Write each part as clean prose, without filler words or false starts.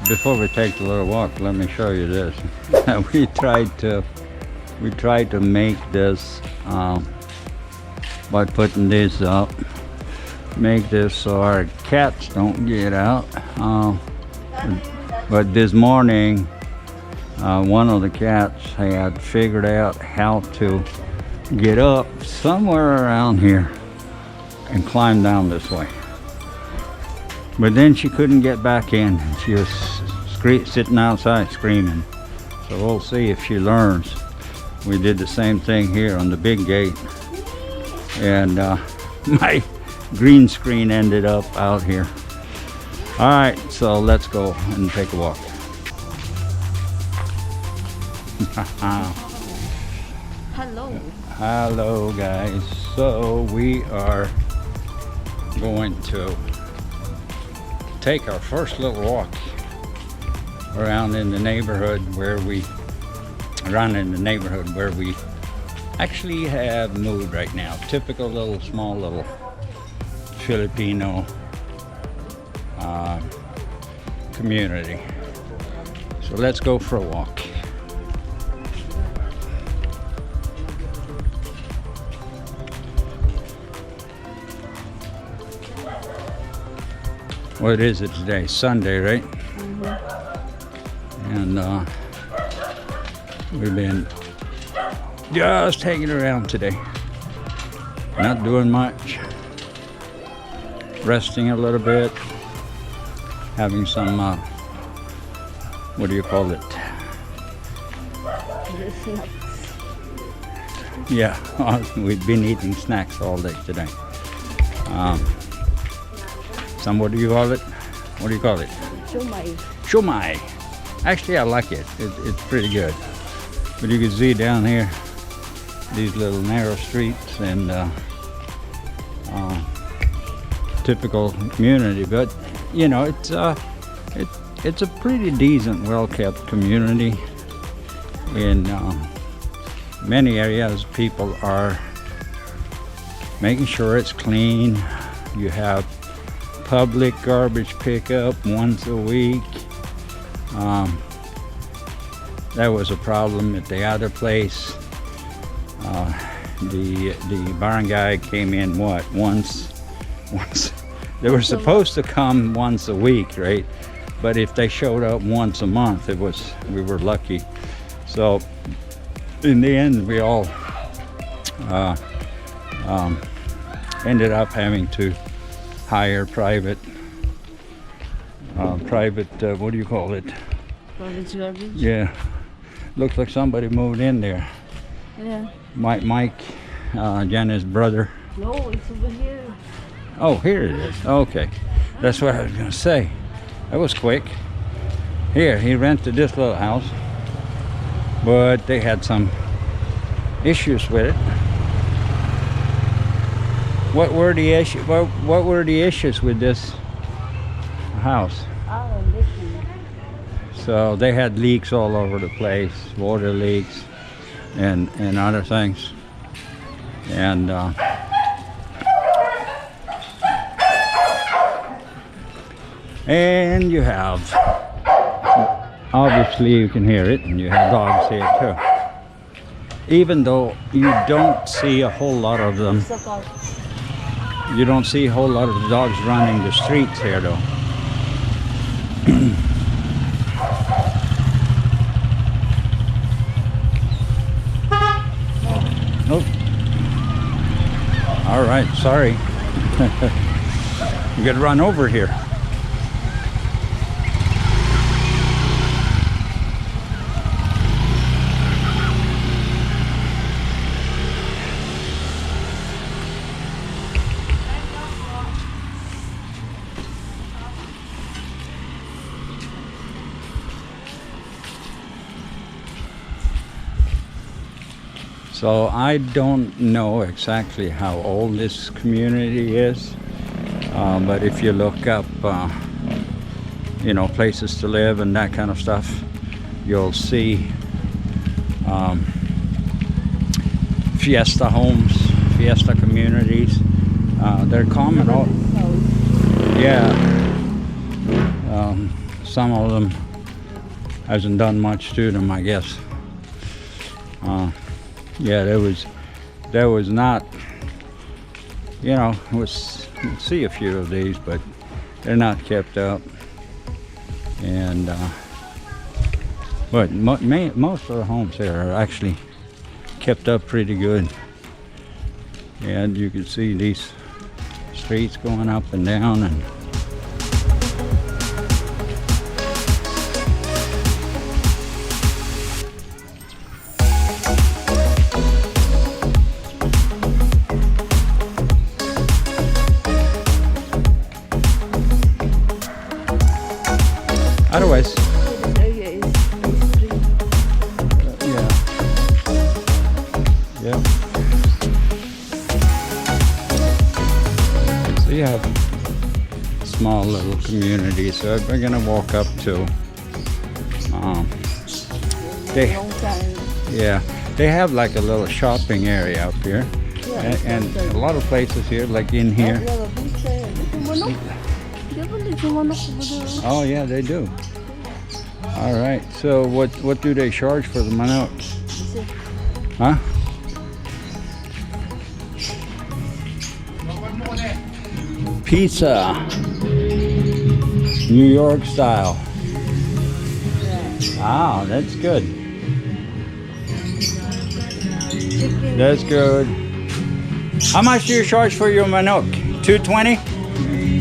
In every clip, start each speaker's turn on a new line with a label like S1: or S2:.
S1: before we take the little walk, let me show you this. we tried to make this by putting this up, make this so our cats don't get out. But this morning, one of the cats had figured out how to get up somewhere around here and climb down this way. But then she couldn't get back in. She was sitting outside screaming. So we'll see if she learns. We did the same thing here on the big gate. And my green screen ended up out here. All right, so let's go and take a walk.
S2: Hello.
S1: Hello guys. So we are going to take our first little walk around in the neighborhood where we actually have moved right now. Typical little small little Filipino community. So let's go for a walk. What is it today? Sunday, right? And we've been just hanging around today. Not doing much. Resting a little bit. Having some, what do you call it? Yeah, we've been eating snacks all day today. What do you call it? What do you call it?
S2: Shumai.
S1: Shumai. Actually, I like it. It's pretty good. But you can see down here these little narrow streets and typical community. But you know, it's a pretty decent, well-kept community. In many areas, people are making sure it's clean. You have public garbage pickup once a week. That was a problem at the other place. The barangay came in once. They were supposed to come once a week, right? But if they showed up once a month, we were lucky. So in the end, we all ended up having to hire private, what do you call it?
S2: Private garbage?
S1: Yeah. Looks like somebody moved in there.
S2: Yeah.
S1: Mike, Janice's brother.
S2: No, it's over here.
S1: Oh, here it is. Okay. That's what I was going to say. That was quick. Here, he rented this little house, but they had some issues with it. What were the issues? What were the issues with this house?
S2: Oh, Lechoon.
S1: So they had leaks all over the place, water leaks, and other things. And you have, obviously you can hear it, and you have dogs here too. Even though you don't see a whole lot of them. You don't see a whole lot of dogs running the streets here though. Nope. All right, sorry. You gotta run over here. So I don't know exactly how old this community is, but if you look up, you know, places to live and that kind of stuff, you'll see Fiesta homes, Fiesta communities. They're common. Yeah. some of them hasn't done much to them, I guess. Yeah, there was not, you know, we'll see a few of these, but they're not kept up. And but most of the homes here are actually kept up pretty good. And you can see these streets going up and down, and otherwise,
S2: This area is free.
S1: yeah, yeah. So you have a small little community. So we're gonna walk up to. They,
S2: Long time.
S1: yeah, they have like a little shopping area up here,
S2: Yeah,
S1: and a lot of places here, like in here.
S2: Yeah, beach. Little manok. Di ba little manok over there?
S1: Oh yeah, they do. All right. So what do they charge for the Manok?
S2: Kasi,
S1: Huh? Pizza, New York style. Wow, that's good.
S2: chicken.
S1: That's good. How much do you charge for your Manok? 220?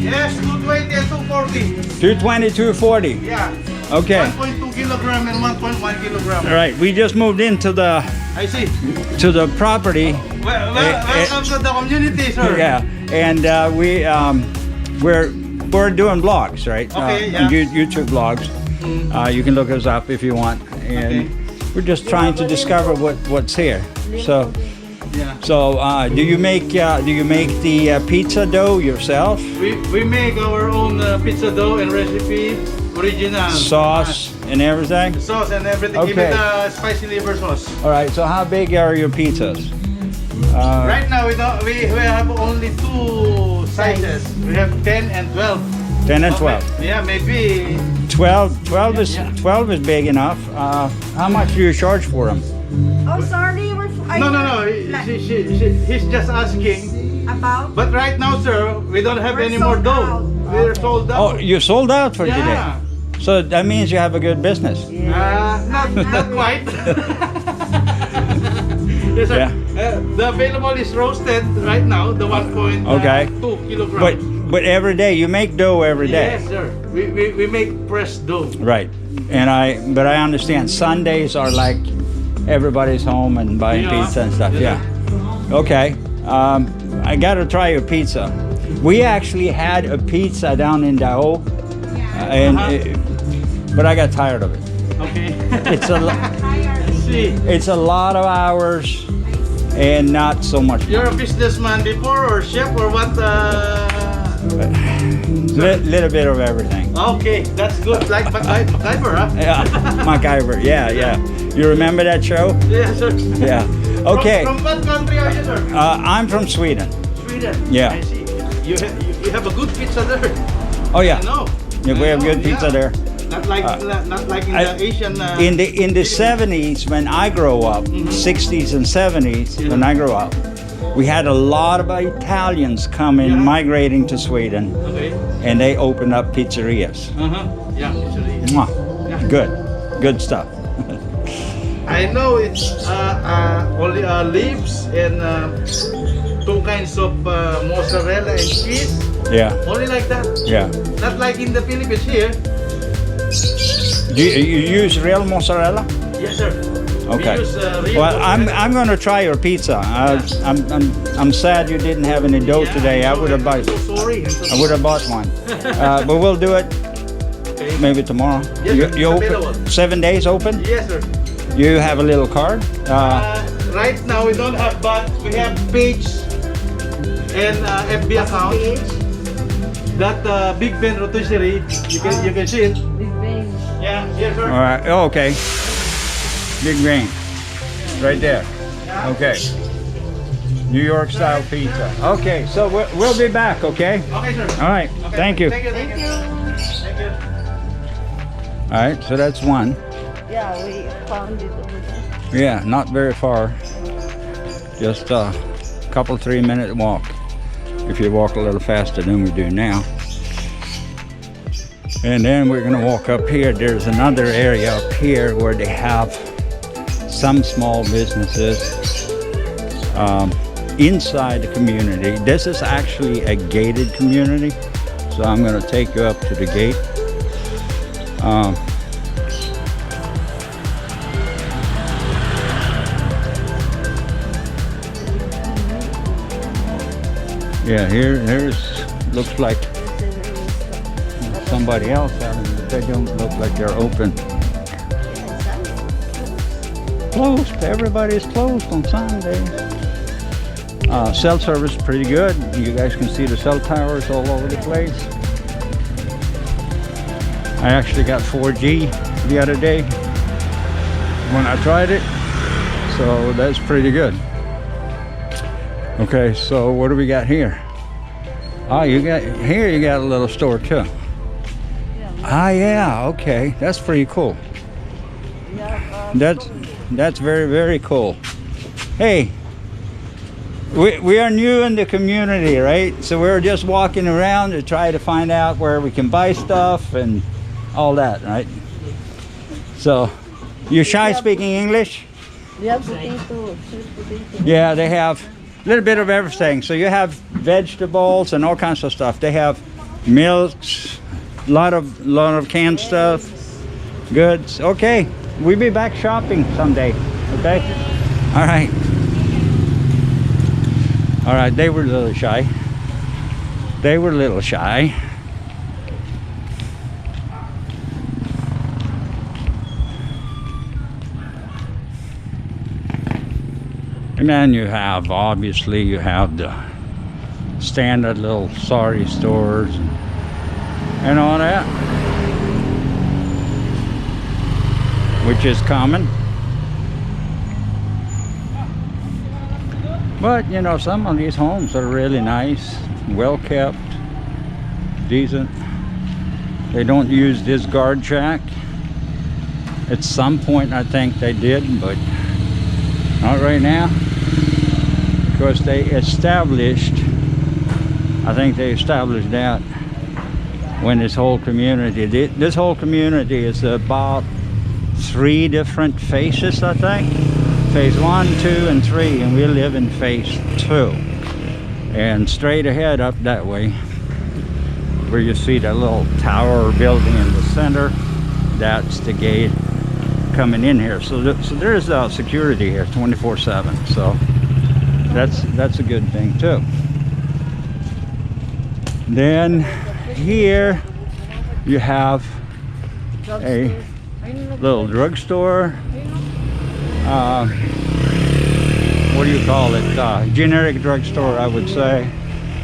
S3: Yes, 220 and 240.
S1: 220, 240.
S3: Yeah.
S1: Okay.
S3: 1.2 kilogram and 1.1 kilogram.
S1: All right. We just moved into the
S3: I see.
S1: property.
S3: Welcome to the community, sir.
S1: Yeah, and we're doing vlogs, right?
S3: Okay, yeah.
S1: YouTube vlogs. You can look us up if you want, and we're just trying to discover what's here. So,
S3: Yeah.
S1: do you make the pizza dough yourself?
S3: We make our own pizza dough and recipe, original.
S1: Sauce and everything.
S3: Sauce and everything.
S1: Okay.
S3: Even the spicy liver sauce.
S1: All right. So how big are your pizzas?
S3: Right now we have only two sizes. We have 10 and 12.
S1: 10 and 12.
S3: Yeah, maybe
S1: 12 is big enough. How much do you charge for them?
S2: Oh, sorry.
S3: No. He's just asking.
S2: About?
S3: But right now, sir, we don't have
S2: We're
S3: any more
S2: sold
S3: dough.
S2: out.
S3: We're sold out.
S1: Oh, you sold out for
S3: Yeah.
S1: today. So that means you have a good business.
S3: Not quite. Yes, sir.
S1: Yeah.
S3: The available is roasted right now, the 1.2
S1: Okay.
S3: kilograms.
S1: But every day you make dough every day.
S3: Yes, sir. We make pressed dough.
S1: Right. But I understand Sundays are like everybody's home and buying
S3: Yeah.
S1: pizza and stuff.
S3: Yeah.
S1: Yeah. Okay. I gotta try your pizza. We actually had a pizza down in Dao, but I got tired of it.
S3: Okay.
S1: It's a
S3: See,
S1: it's a lot of hours and not so much.
S3: you're a businessman before or chef or what?
S1: Little bit of everything.
S3: Okay, that's good. Like MacGyver, huh?
S1: Yeah, MacGyver. Yeah. You remember that show?
S3: Yes, sir.
S1: Yeah. Okay.
S3: From what country are you, sir?
S1: I'm from Sweden.
S3: Sweden.
S1: Yeah.
S3: I see. You have a good pizza there.
S1: Oh yeah.
S3: I know.
S1: Yeah, we have good pizza there.
S3: Not like in the Asian.
S1: In the 70s when I grew up, 60s and 70s when I grew up, we had a lot of Italians coming, migrating to Sweden,
S3: Okay.
S1: and they opened up pizzerias.
S3: Yeah. Actually.
S1: Mwah. Good stuff.
S3: I know it's only leaves and two kinds of mozzarella and cheese.
S1: Yeah,
S3: Only like that.
S1: yeah.
S3: Not like in the Philippines here.
S1: Do you use real mozzarella?
S3: Yes, sir.
S1: Okay.
S3: We use real
S1: Well,
S3: mozzarella.
S1: I'm gonna try your pizza. I'm sad you didn't have any dough
S3: Yeah,
S1: today. I
S3: know,
S1: would have
S3: I'm
S1: bought.
S3: so sorry.
S1: I would have bought one. But we'll do it
S3: Okay.
S1: maybe tomorrow.
S3: Yes,
S1: you
S3: it's
S1: you
S3: available.
S1: open 7 days open?
S3: Yes, sir.
S1: You have a little card?
S3: Right now we don't have, but we have page and FB account. That Big Ben rotisserie, you can see it.
S2: Big Bang.
S3: Yeah, yes, sir.
S1: All right. Oh, okay. Big Green. Right there. Okay. New York style pizza. Okay, so we'll be back, okay?
S3: Okay, sir.
S1: All right.
S3: Okay.
S1: Thank you.
S3: Thank you. Thank you. Thank you.
S1: All right, so that's one.
S2: Yeah, we found it over there.
S1: Yeah, not very far. Just a couple 3-minute walk. If you walk a little faster than we do now. And then we're gonna walk up here. There's another area up here where they have some small businesses inside the community. This is actually a gated community, so I'm gonna take you up to the gate. Yeah, here's looks like somebody else having, but they don't look like they're open. Closed. Everybody's closed on Sunday. Cell service is pretty good. You guys can see the cell towers all over the place. I actually got 4G the other day when I tried it, so that's pretty good. Okay, so what do we got here? Oh, you got a little store too. Ah, yeah, okay, that's pretty cool. That's very, very cool. Hey, we are new in the community, right? So we're just walking around to try to find out where we can buy stuff and all that, right? So, you shy speaking English?
S2: Yeah, potato, sweet potato.
S1: Yeah, they have a little bit of everything. So you have vegetables and all kinds of stuff. They have milks, lot of canned stuff, goods. Okay, we'll be back shopping someday. Okay, all right. All right, they were a little shy. They were a little shy. And then you have, obviously, you have the standard little sari stores and all that, which is common. But, you know, some of these homes are really nice, well kept, decent. They don't use this guard shack. At some point, I think they did, but not right now. Because they established, I think they established that when this whole community, this whole community is about 3 different phases, I think. Phase 1, 2, and 3, and we live in phase 2. And straight ahead up that way, where you see that little tower building in the center, that's the gate coming in here. So there's security here 24/7. So that's a good thing too. Then here you have a little drugstore. What do you call it? Generic drugstore, I would say.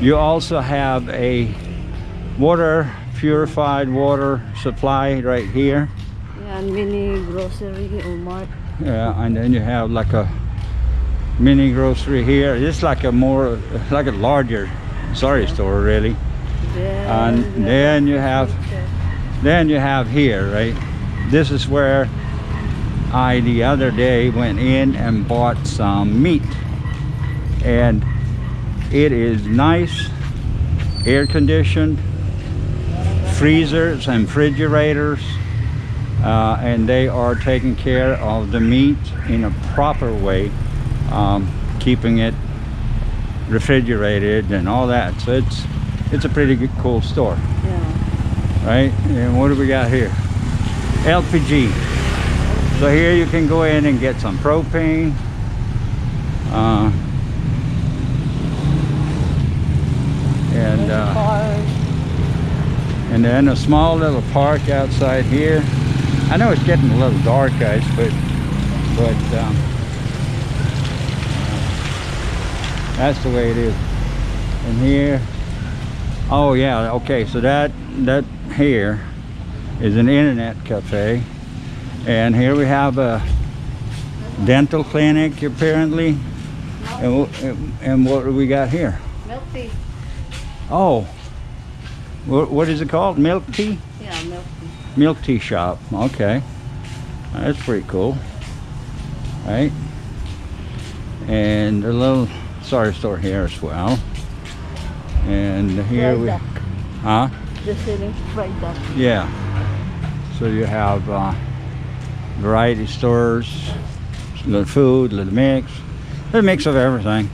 S1: You also have a purified water supply right here.
S2: Yeah, and mini grocery or mart.
S1: Yeah, and then you have like a mini grocery here. It's like a larger store, really. And then you have here, right? This is where I the other day went in and bought some meat, and it is nice, air conditioned, freezers and refrigerators, and they are taking care of the meat in a proper way, keeping it refrigerated and all that. So it's a pretty good, cool store.
S2: Yeah.
S1: Right? And what do we got here? LPG. So here you can go in and get some propane. And then a small little park outside here. I know it's getting a little dark, guys, but that's the way it is. And here, oh yeah, okay, so that here is an internet cafe, and here we have a dental clinic apparently. And what do we got here?
S2: Milk tea.
S1: Oh, What is it called? Milk tea?
S2: Yeah, milk tea.
S1: Milk tea shop. Okay. That's pretty cool. Right? And a little saree store here as well. And here
S2: Fried
S1: we...
S2: duck.
S1: Huh?
S2: They're selling fried duck.
S1: Yeah. So you have variety stores, little food, little mix. A mix of everything.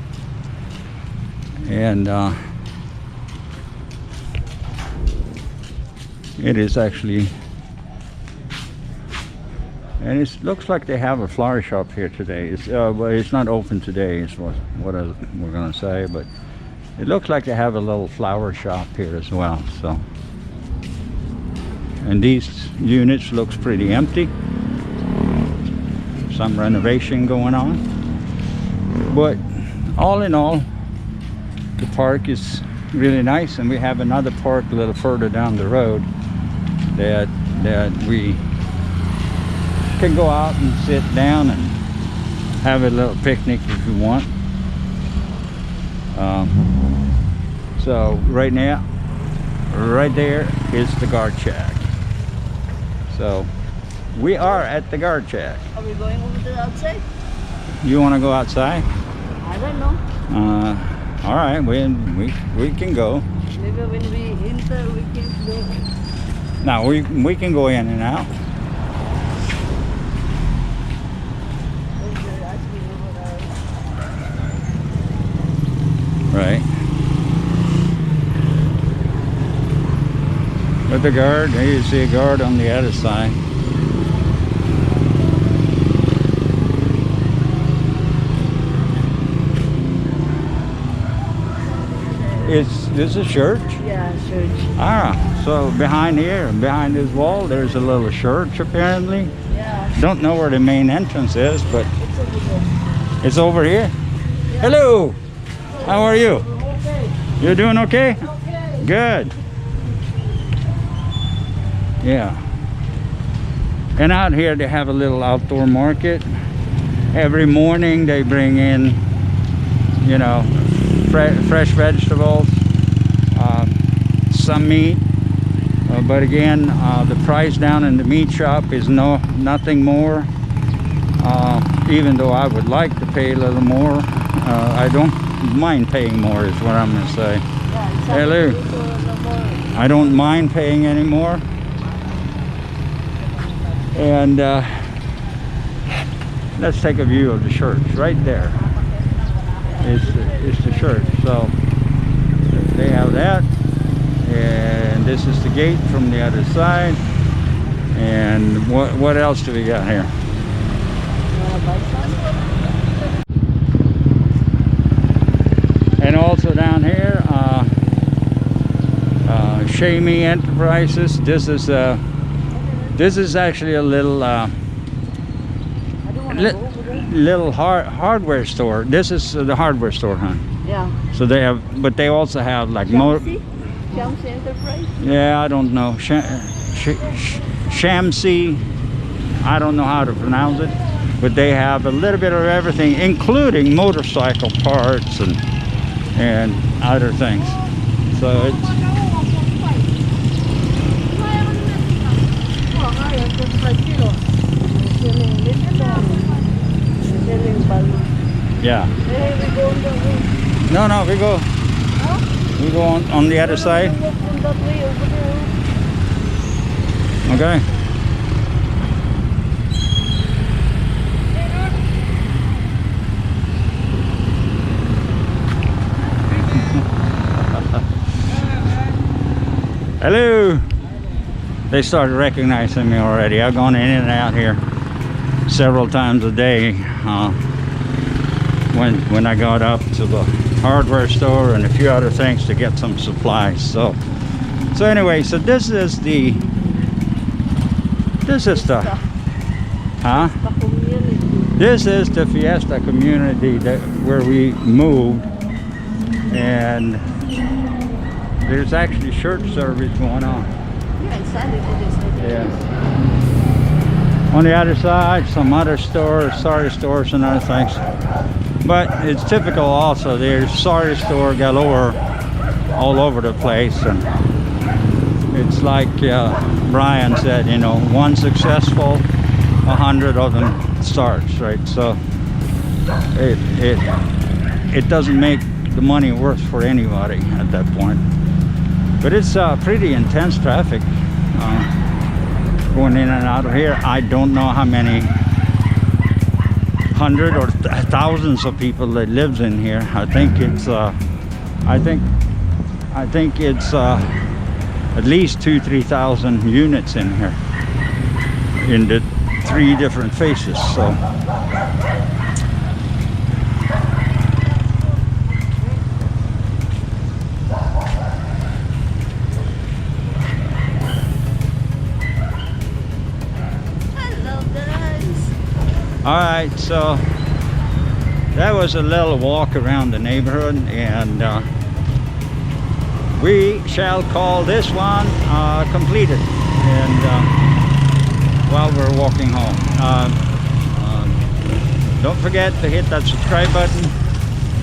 S1: And it is actually, and it looks like they have a flower shop here today. It's well, it's not open today is what we're gonna say, but it looks like they have a little flower shop here as well. So, and these units looks pretty empty. Some renovation going on, but all in all, the park is really nice, and we have another park a little further down the road that we can go out and sit down and have a little picnic if you want. So right now, right there is the guard shack. So we are at the guard shack.
S2: Are we going over to the outside?
S1: You want to go outside?
S2: I don't know.
S1: All right, we can go.
S2: Maybe when we enter, we can go.
S1: Now we can go in and out.
S2: They're asking over
S1: Right. With the guard, there you see a guard on the other side. Is this a church?
S2: Yeah, church.
S1: Ah, so behind here, behind this wall, there's a little church apparently.
S2: Yeah,
S1: Don't know where the main entrance is, but
S2: it's over there.
S1: it's over here. Hello, how are you?
S2: Okay.
S1: You're doing okay?
S2: Okay.
S1: Good. Yeah. And out here they have a little outdoor market. Every morning they bring in, you know, fresh vegetables, some meat, but again, the price down in the meat shop is nothing more. Even though I would like to pay a little more, I don't mind paying more is what I'm gonna say.
S2: Yeah,
S1: Hello. I don't mind paying any more. And let's take a view of the church right there. It's the church. So they have that, and this is the gate from the other side. And what else do we got here? And also down here, Shamey Enterprises. This is actually a little little hardware store. This is the hardware store, huh?
S2: Yeah.
S1: So they have, but they also have like
S2: Shamsi Enterprise?
S1: Yeah, I don't know. Shamsi, I don't know how to pronounce it, but they have a little bit of everything, including motorcycle parts and other things. So it's yeah.
S2: Hey, we go on that way.
S1: No, we go.
S2: Huh?
S1: We go on the other side.
S2: We go on that way over there.
S1: Okay. Hello. They started recognizing me already. I've gone in and out here several times a day when I got up to the hardware store and a few other things to get some supplies. So anyway, so this is the huh? This is the Fiesta community where we moved, and there's actually church service going on.
S2: Yeah, it's Sunday today.
S1: Yeah. On the other side, some other stores, sari stores and other things. But it's typical also, there's sari store galore all over the place. And It's like Brian said, you know, one successful, 100 of them starts, right? So it doesn't make the money worth for anybody at that point. But it's pretty intense traffic going in and out of here. I don't know how many hundred or thousands of people that lives in here. I think it's at least 2,000-3,000 units in here in the 3 different faces. So
S2: Hello, guys.
S1: all right, so that was a little walk around the neighborhood, and we shall call this one completed. And while we're walking home, don't forget to hit that subscribe button.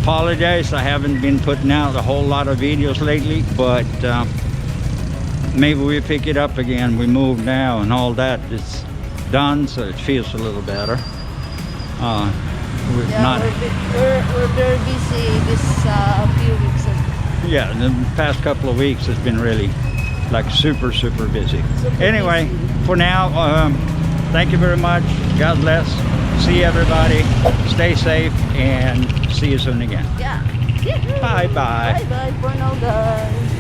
S1: Apologize, I haven't been putting out a whole lot of videos lately, but maybe we pick it up again. We moved now and all that is done, so it feels a little better. We're
S2: very busy this few weeks.
S1: Yeah, the past couple of weeks has been really like super busy. Anyway, for now, thank you very much. God bless. See everybody. Stay safe and see you soon again.
S2: Yeah.
S1: Bye bye.
S2: Bye bye for now, guys.